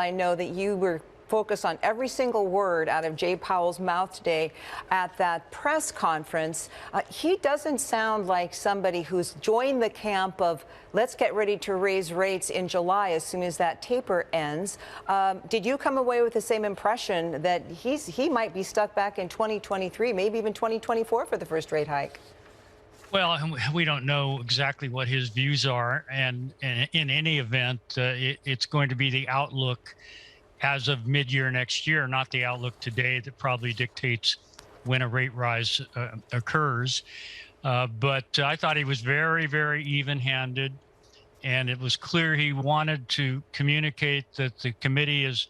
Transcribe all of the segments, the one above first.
I know that you were focused on every single word out of Jay Powell's mouth today at that press conference. He doesn't sound like somebody who's joined the camp of let's get ready to raise rates in July as soon as that taper ends. Did you come away with the same impression that he might be stuck back in 2023, maybe even 2024 for the first rate hike? Well, we don't know exactly what his views are, and in any event, it's going to be the outlook as of mid-year next year, not the outlook today that probably dictates when a rate rise occurs. But I thought he was very, very even-handed, and it was clear he wanted to communicate that the committee is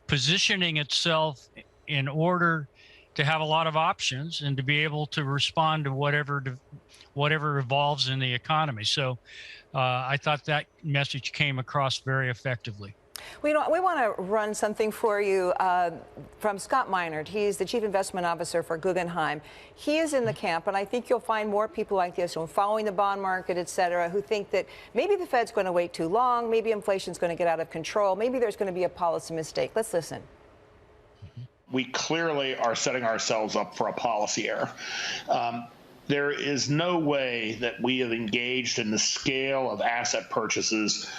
positioning itself in order to have a lot of options and to be able to respond to whatever evolves in the economy. So I thought that message came across very effectively. We want to run something for you from Scott Meinert. He's the Chief Investment Officer for Guggenheim. He is in the camp, and I think you'll find more people like this, following the bond market, et cetera, who think that maybe the Fed's going to wait too long, maybe inflation's going to get out of control, maybe there's going to be a policy mistake. Let's listen. We clearly are setting ourselves up for a policy error. There is no way that we have engaged in the scale of asset purchases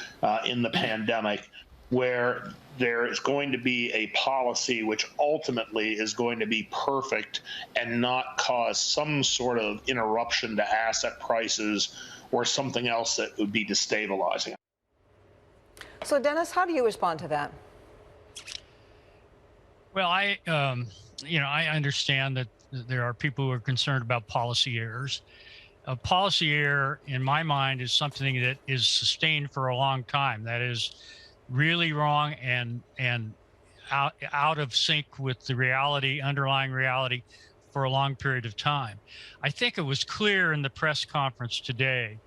in the pandemic where there is going to be a policy which ultimately is going to be perfect and not cause some sort of interruption to asset prices or something else that would be destabilizing. So, Dennis, how do you respond to that? Well, I understand that there are people who are concerned about policy errors. A policy error, in my mind, is something that is sustained for a long time. That is really wrong and out of sync with the reality, underlying reality, for a long period of time. I think it was clear in the press conference today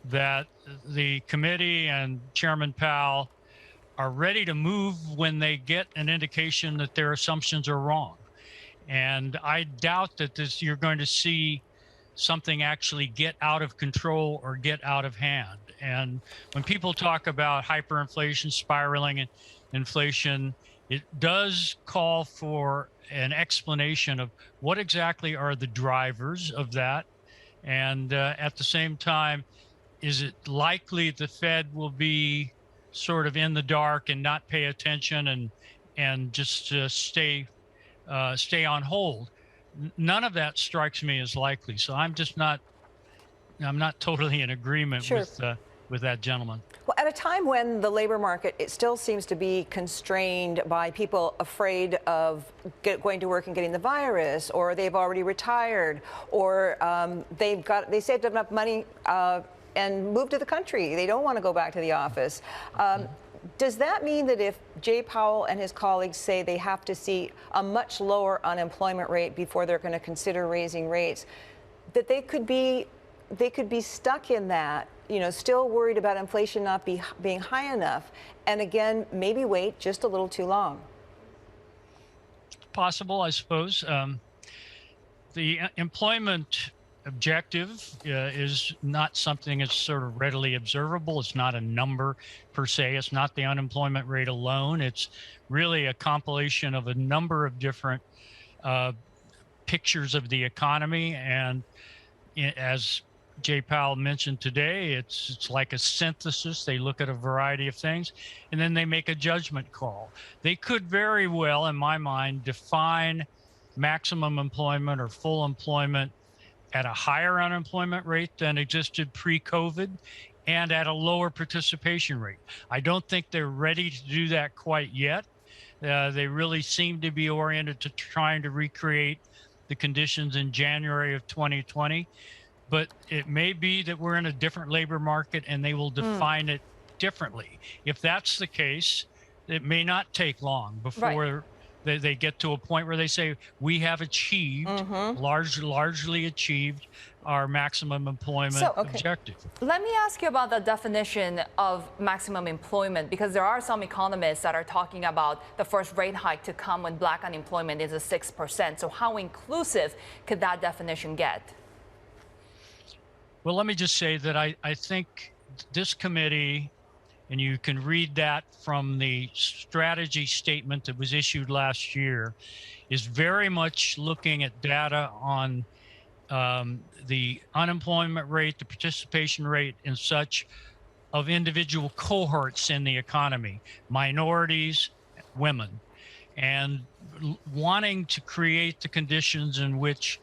that the committee and Chairman Powell are ready to move when they get an indication that their assumptions are wrong. And I doubt that you're going to see something actually get out of control or get out of hand. And when people talk about hyperinflation, spiraling inflation, it does call for an explanation of what exactly are the drivers of that. And at the same time, is it likely the Fed will be sort of in the dark and not pay attention and just stay on hold? None of that strikes me as likely. So I'm not totally in agreement with that gentleman. Well, at a time when the labor market, it still seems to be constrained by people afraid of going to work and getting the virus, or they've already retired, or they saved enough money and moved to the country. They don't want to go back to the office. Does that mean that if Jay Powell and his colleagues say they have to see a much lower unemployment rate before they're going to consider raising rates, that they could be stuck in that, still worried about inflation not being high enough, and again, maybe wait just a little too long? Possible, I suppose. The employment objective is not something that's sort of readily observable. It's not a number per se. It's not the unemployment rate alone. It's really a compilation of a number of different pictures of the economy. And as Jay Powell mentioned today, it's like a synthesis. They look at a variety of things, and then they make a judgment call. They could very well, in my mind, define maximum employment or full employment at a higher unemployment rate than existed pre-COVID and at a lower participation rate. I don't think they're ready to do that quite yet. They really seem to be oriented to trying to recreate the conditions in January of 2020. But it may be that we're in a different labor market and they will define it differently. If that's the case, it may not take long before they get to a point where they say, we have achieved, largely achieved our maximum employment objective. Let me ask you about the definition of maximum employment, because there are some economists that are talking about the first rate hike to come when black unemployment is at 6%. So how inclusive could that definition get? Well, let me just say that I think this committee and you can read that from the strategy statement that was issued last year, is very much looking at data on the unemployment rate, the participation rate, and such of individual cohorts in the economy, minorities, women, and wanting to create the conditions in which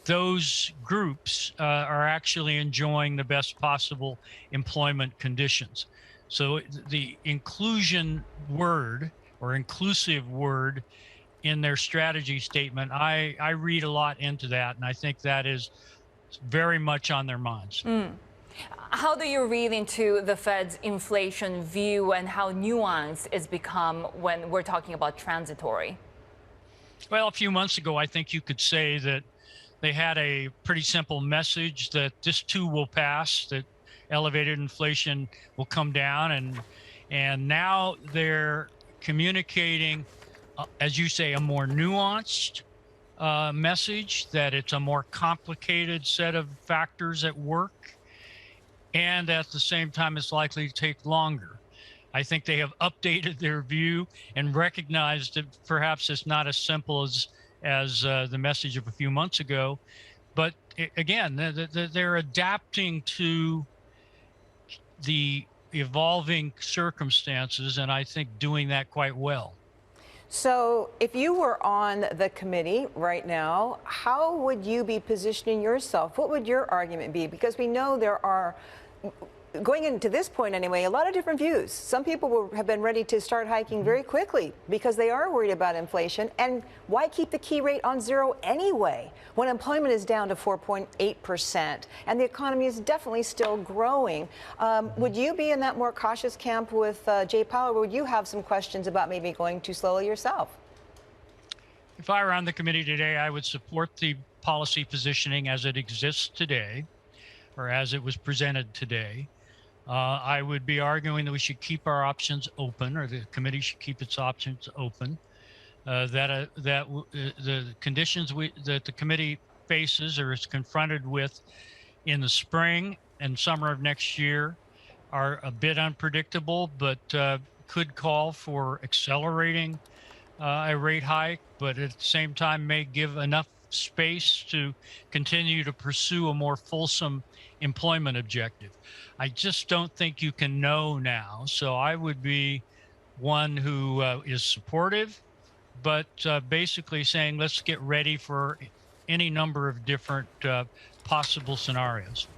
those groups are actually enjoying the best possible employment conditions. So the inclusion word or inclusive word in their strategy statement, I read a lot into that, and I think that is very much on their minds. How do you read into the Fed's inflation view and how nuanced it's become when we're talking about transitory? Well, a few months ago, I think you could say that they had a pretty simple message that this too will pass, that elevated inflation will come down, and now they're communicating, as you say, a more nuanced message, that it's a more complicated set of factors at work, and at the same time, it's likely to take longer. I think they have updated their view and recognized that perhaps it's not as simple as the message of a few months ago. But again, they're adapting to the evolving circumstances, and I think doing that quite well. So if you were on the committee right now, how would you be positioning yourself? What would your argument be? Because we know there are, going into this point anyway, a lot of different views. Some people have been ready to start hiking very quickly because they are worried about inflation. And why keep the key rate on zero anyway when employment is down to 4.8% and the economy is definitely still growing? Would you be in that more cautious camp with Jay Powell, or would you have some questions about maybe going too slowly yourself? If I were on the committee today, I would support the policy positioning as it exists today, or as it was presented today. I would be arguing that we should keep our options open, or the committee should keep its options open. That the conditions that the committee faces or is confronted with in the spring and summer of next year are a bit unpredictable, but could call for accelerating a rate hike, but at the same time may give enough space to continue to pursue a more fulsome employment objective. I just don't think you can know now. So I would be one who is supportive, but basically saying let's get ready for any number of different possible scenarios.